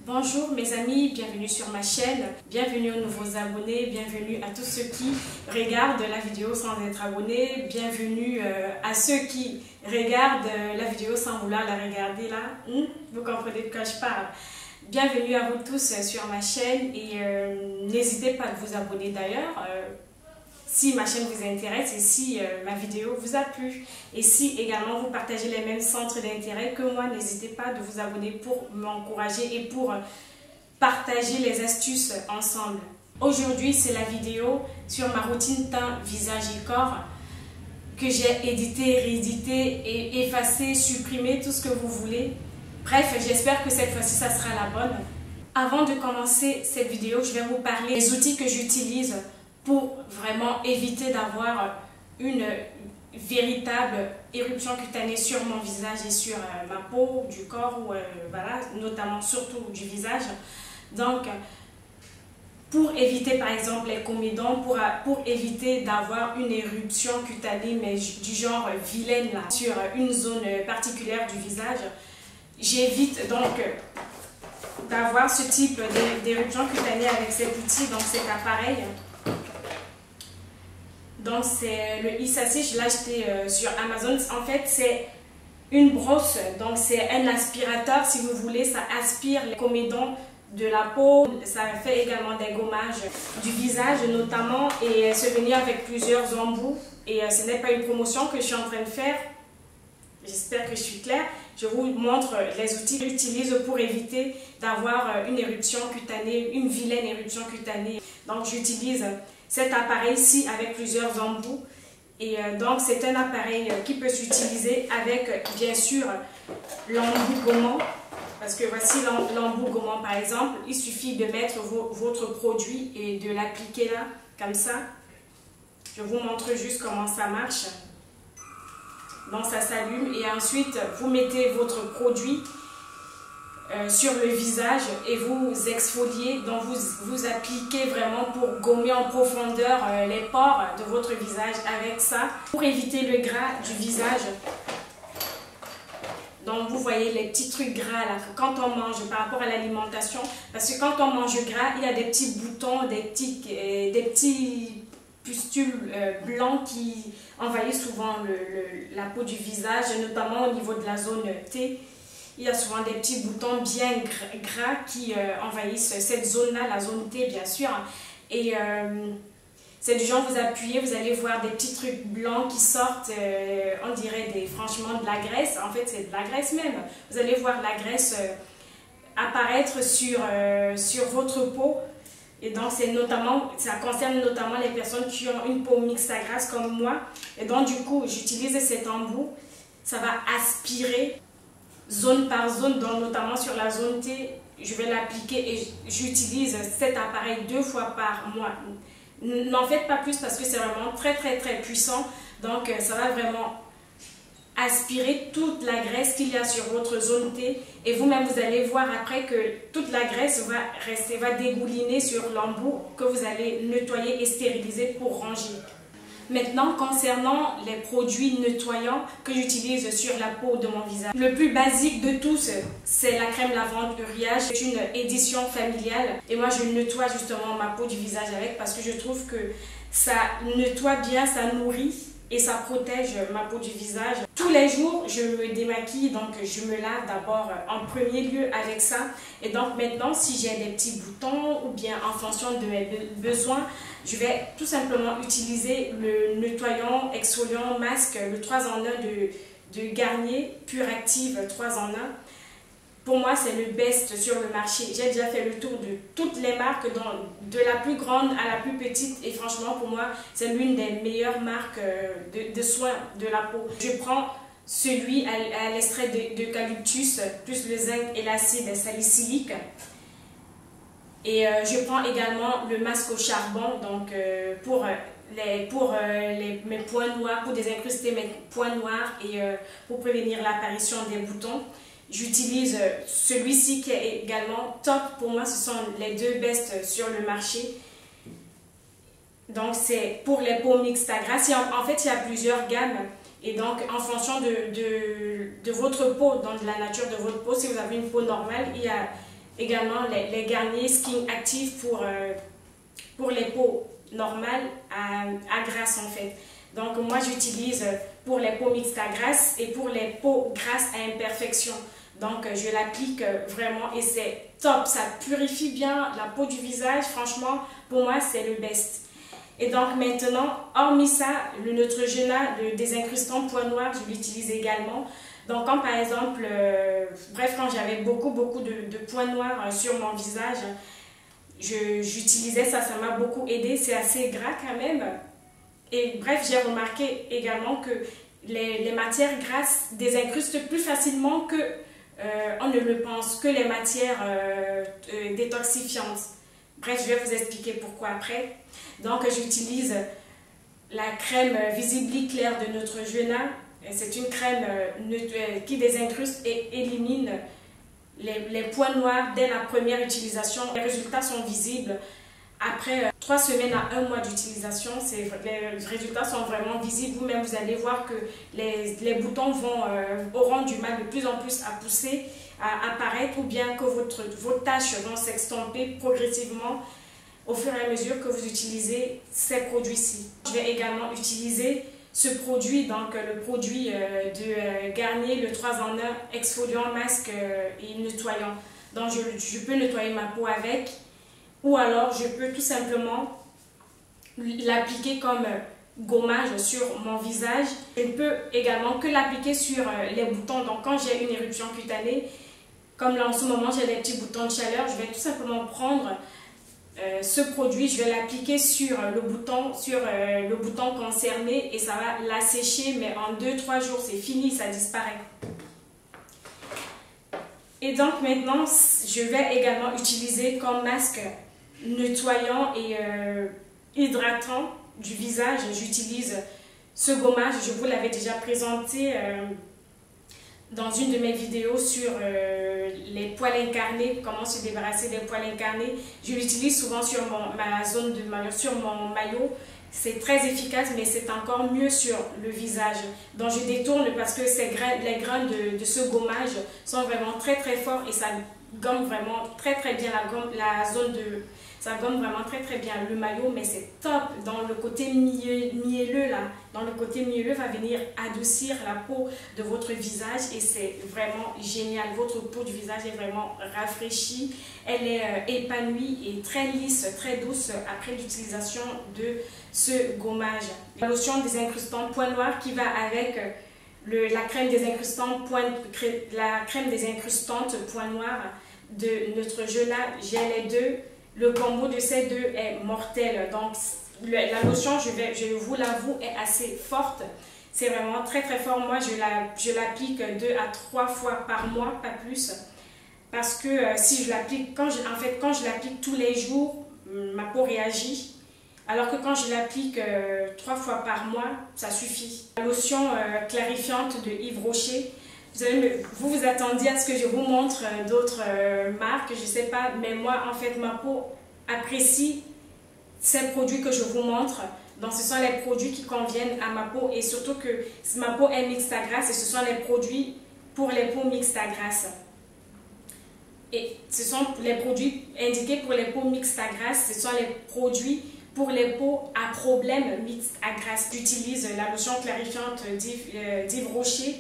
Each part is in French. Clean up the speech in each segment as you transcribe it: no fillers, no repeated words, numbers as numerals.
Bonjour mes amis, bienvenue sur ma chaîne, bienvenue aux nouveaux abonnés, bienvenue à tous ceux qui regardent la vidéo sans être abonnés, bienvenue à ceux qui regardent la vidéo sans vouloir la regarder là, vous comprenez de quoi je parle. Bienvenue à vous tous sur ma chaîne et n'hésitez pas à vous abonner d'ailleurs. Si ma chaîne vous intéresse et si ma vidéo vous a plu et si également vous partagez les mêmes centres d'intérêt que moi, n'hésitez pas à vous abonner pour m'encourager et pour partager les astuces ensemble. Aujourd'hui, c'est la vidéo sur ma routine teint, visage et corps que j'ai édité, réédité et effacé, supprimé, tout ce que vous voulez. Bref, j'espère que cette fois-ci, ça sera la bonne. Avant de commencer cette vidéo, je vais vous parler des outils que j'utilise pour vraiment éviter d'avoir une véritable éruption cutanée sur mon visage et sur ma peau, du corps, ou voilà, notamment surtout du visage. Donc, pour éviter par exemple les comédons, pour éviter d'avoir une éruption cutanée, mais du genre vilaine là, sur une zone particulière du visage, j'évite donc d'avoir ce type d'éruption cutanée avec cet outil, donc cet appareil. Donc c'est le Isaci, je l'ai acheté sur Amazon. En fait c'est une brosse, donc c'est un aspirateur si vous voulez, ça aspire les comédons de la peau. Ça fait également des gommages du visage notamment et c'est venu avec plusieurs embouts. Et ce n'est pas une promotion que je suis en train de faire, j'espère que je suis claire. Je vous montre les outils que j'utilise pour éviter d'avoir une éruption cutanée, une vilaine éruption cutanée. Donc j'utilise cet appareil-ci avec plusieurs embouts. Et donc c'est un appareil qui peut s'utiliser avec bien sûr l'embout gommant. Parce que voici l'embout gommant par exemple. Il suffit de mettre votre produit et de l'appliquer là, comme ça. Je vous montre juste comment ça marche. Donc ça s'allume et ensuite vous mettez votre produit sur le visage et vous exfoliez, donc vous appliquez vraiment pour gommer en profondeur les pores de votre visage avec ça, pour éviter le gras du visage. Donc vous voyez les petits trucs gras là, quand on mange par rapport à l'alimentation, parce que quand on mange gras, il y a des petits boutons, des petits pustules blancs qui envahissent souvent la peau du visage, notamment au niveau de la zone T. Il y a souvent des petits boutons bien gras qui envahissent cette zone-là, la zone T bien sûr. Et c'est du genre, vous appuyez, vous allez voir des petits trucs blancs qui sortent, on dirait franchement de la graisse. En fait, c'est de la graisse même. Vous allez voir la graisse apparaître sur votre peau. Et donc, ça concerne notamment les personnes qui ont une peau mixte à grasse comme moi. Et donc, du coup, j'utilise cet embout. Ça va aspirer zone par zone, donc notamment sur la zone T, je vais l'appliquer et j'utilise cet appareil 2 fois par mois. N'en faites pas plus parce que c'est vraiment très puissant. Donc ça va vraiment aspirer toute la graisse qu'il y a sur votre zone T et vous-même vous allez voir après que toute la graisse va dégouliner sur l'embout que vous allez nettoyer et stériliser pour ranger. Maintenant, concernant les produits nettoyants que j'utilise sur la peau de mon visage. Le plus basique de tous, c'est la crème lavande Uriage. C'est une édition familiale. Et moi, je nettoie justement ma peau du visage avec parce que je trouve que ça nettoie bien, ça nourrit et ça protège ma peau du visage. Tous les jours, je me démaquille, donc je me lave d'abord en premier lieu avec ça. Et donc maintenant, si j'ai des petits boutons ou bien en fonction de mes besoins, je vais tout simplement utiliser le nettoyant, exfoliant, masque, le 3 en 1 de Garnier, Pure Active 3 en 1. Pour moi, c'est le best sur le marché. J'ai déjà fait le tour de toutes les marques, de la plus grande à la plus petite. Et franchement, pour moi, c'est l'une des meilleures marques de soins de la peau. Je prends celui à l'extrait d'eucalyptus, plus le zinc et l'acide salicylique. Et je prends également le masque au charbon, donc pour mes points noirs, pour désincruster mes points noirs et pour prévenir l'apparition des boutons. J'utilise celui-ci qui est également top. Pour moi, ce sont les deux best sur le marché. Donc, c'est pour les peaux mixtes à grasse. En fait, il y a plusieurs gammes. Et donc, en fonction de votre peau, donc de la nature de votre peau, si vous avez une peau normale, il y a également les Garnier Skin Active pour les peaux normales à grasse en fait. Donc moi j'utilise pour les peaux mixtes à grasse et pour les peaux grasses à imperfection. Donc je l'applique vraiment et c'est top, ça purifie bien la peau du visage, franchement pour moi c'est le best. Et donc maintenant, hormis ça, le Neutrogena, le désincrustant point noir, je l'utilise également. Donc quand par exemple, bref quand j'avais beaucoup de points noirs sur mon visage, j'utilisais ça, ça m'a beaucoup aidé, c'est assez gras quand même. Et bref, j'ai remarqué également que les matières grasses désincrustent plus facilement que on ne le pense, que les matières détoxifiantes. Bref, je vais vous expliquer pourquoi après. Donc, j'utilise la crème Visibly Claire de Neutrogena. C'est une crème qui désincruste et élimine les points noirs dès la première utilisation. Les résultats sont visibles. Après 3 semaines à 1 mois d'utilisation, les résultats sont vraiment visibles. Vous-même, vous allez voir que les boutons auront du mal de plus en plus à pousser, à apparaître, ou bien que vos taches vont s'estomper progressivement au fur et à mesure que vous utilisez ces produits-ci. Je vais également utiliser ce produit, donc le produit de Garnier, le 3 en 1 exfoliant, masque et nettoyant. Donc je peux nettoyer ma peau avec. Ou alors, je peux tout simplement l'appliquer comme gommage sur mon visage. Je ne peux également que l'appliquer sur les boutons. Donc, quand j'ai une éruption cutanée, comme là en ce moment, j'ai des petits boutons de chaleur, je vais tout simplement prendre ce produit, je vais l'appliquer sur le bouton concerné et ça va l'assécher, mais en 2-3 jours, c'est fini, ça disparaît. Et donc, maintenant, je vais également utiliser comme masque nettoyant et hydratant du visage. J'utilise ce gommage, je vous l'avais déjà présenté dans une de mes vidéos sur les poils incarnés, comment se débarrasser des poils incarnés. Je l'utilise souvent sur sur mon maillot. C'est très efficace, mais c'est encore mieux sur le visage. Donc je détourne parce que les grains de ce gommage sont vraiment très forts et ça gomme vraiment très bien ça gomme vraiment très bien le maillot, mais c'est top dans le côté mielleux là. Dans le côté mielleux va venir adoucir la peau de votre visage et c'est vraiment génial. Votre peau du visage est vraiment rafraîchie, elle est épanouie et très lisse, très douce après l'utilisation de ce gommage. La lotion désincrustant point noir qui va avec la crème désincrustante point noir de Neutrogena, j'ai les deux. Le combo de ces deux est mortel. Donc, la lotion, je vous l'avoue, est assez forte. C'est vraiment très fort. Moi, je l'applique 2 à 3 fois par mois, pas plus. Parce que si je l'applique, quand je l'applique tous les jours, ma peau réagit. Alors que quand je l'applique 3 fois par mois, ça suffit. La lotion clarifiante de Yves Rocher. Vous vous attendiez à ce que je vous montre d'autres marques, je ne sais pas, mais moi, en fait, ma peau apprécie ces produits que je vous montre. Donc, ce sont les produits qui conviennent à ma peau et surtout que ma peau est mixte à grasse et ce sont les produits pour les peaux mixtes à grasse. Et ce sont les produits indiqués pour les peaux mixtes à grasse, ce sont les produits pour les peaux à problème mixte à grasse. J'utilise la lotion clarifiante d'Yves Rocher,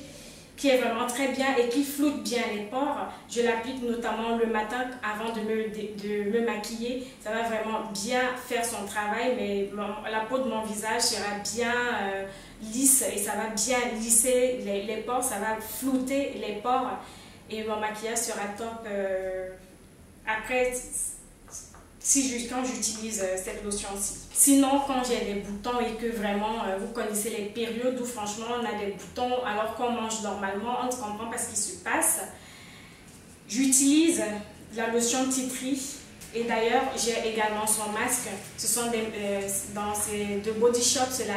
qui est vraiment très bien et qui floute bien les pores. Je l'applique notamment le matin avant de me maquiller. Ça va vraiment bien faire son travail, mais la peau de mon visage sera bien lisse et ça va bien lisser les pores, ça va flouter les pores et mon maquillage sera top. Après, quand j'utilise cette lotion-ci. Sinon, quand j'ai des boutons et que vraiment, vous connaissez les périodes où franchement on a des boutons alors qu'on mange normalement, on ne comprend pas ce qui se passe, j'utilise la lotion Tea Tree et d'ailleurs j'ai également son masque. Ce sont de Body Shop, c'est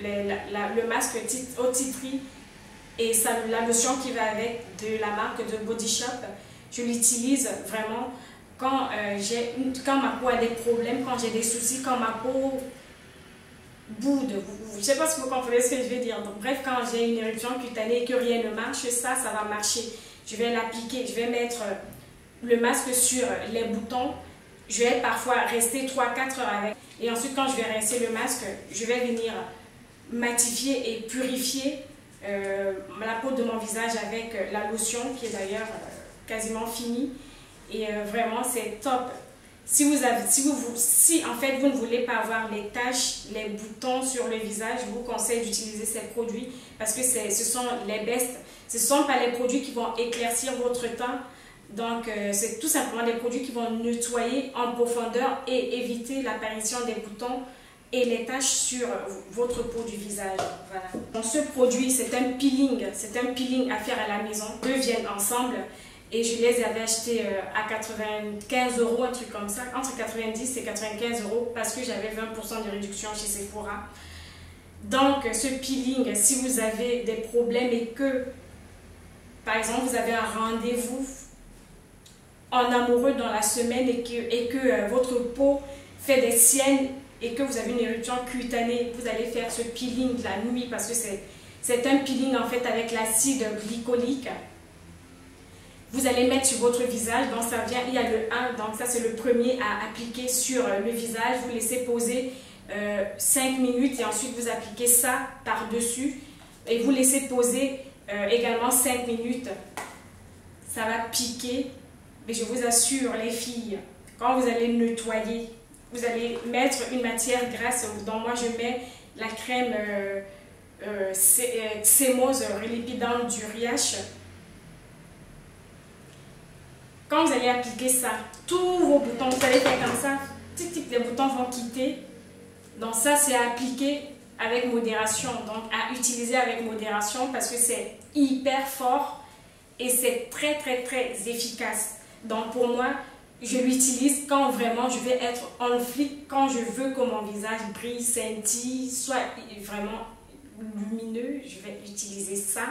le masque au Tea Tree et la lotion qui va avec de la marque de Body Shop. Je l'utilise vraiment quand ma peau a des problèmes, quand j'ai des soucis, quand ma peau boude. Je ne sais pas si vous comprenez ce que je veux dire. Donc, bref, quand j'ai une éruption cutanée et que rien ne marche, ça va marcher. Je vais l'appliquer, je vais mettre le masque sur les boutons, je vais parfois rester 3-4 heures avec. Et ensuite, quand je vais rincer le masque, je vais venir matifier et purifier la peau de mon visage avec la lotion qui est d'ailleurs quasiment finie. Et vraiment, c'est top. Si en fait vous ne voulez pas avoir les taches, les boutons sur le visage, je vous conseille d'utiliser ces produits parce que ce sont les bestes. Ce ne sont pas les produits qui vont éclaircir votre teint. Donc, c'est tout simplement des produits qui vont nettoyer en profondeur et éviter l'apparition des boutons et les taches sur votre peau du visage. Voilà. Donc, ce produit, c'est un peeling à faire à la maison. Deux viennent ensemble et je les avais achetés à 95 €, un truc comme ça, entre 90 et 95 € parce que j'avais 20% de réduction chez Sephora. Donc, ce peeling, si vous avez des problèmes et que, par exemple, vous avez un rendez-vous en amoureux dans la semaine et que votre peau fait des siennes et que vous avez une éruption cutanée, vous allez faire ce peeling la nuit parce que c'est un peeling en fait avec l'acide glycolique. Vous allez mettre sur votre visage, donc ça vient, il y a le 1, donc ça c'est le premier à appliquer sur le visage. Vous laissez poser 5 minutes et ensuite vous appliquez ça par-dessus et vous laissez poser également 5 minutes. Ça va piquer. Mais je vous assure, les filles, quand vous allez nettoyer, vous allez mettre une matière grasse. Donc moi, je mets la crème sémose relipidante du Riache. Quand vous allez appliquer ça, tous vos boutons, vous allez faire comme ça, les boutons vont quitter. Donc ça, c'est à appliquer avec modération, donc à utiliser avec modération parce que c'est hyper fort et c'est très efficace. Donc pour moi, je l'utilise quand vraiment je vais être on fleek, quand je veux que mon visage brille, scintille, soit vraiment lumineux, je vais utiliser ça.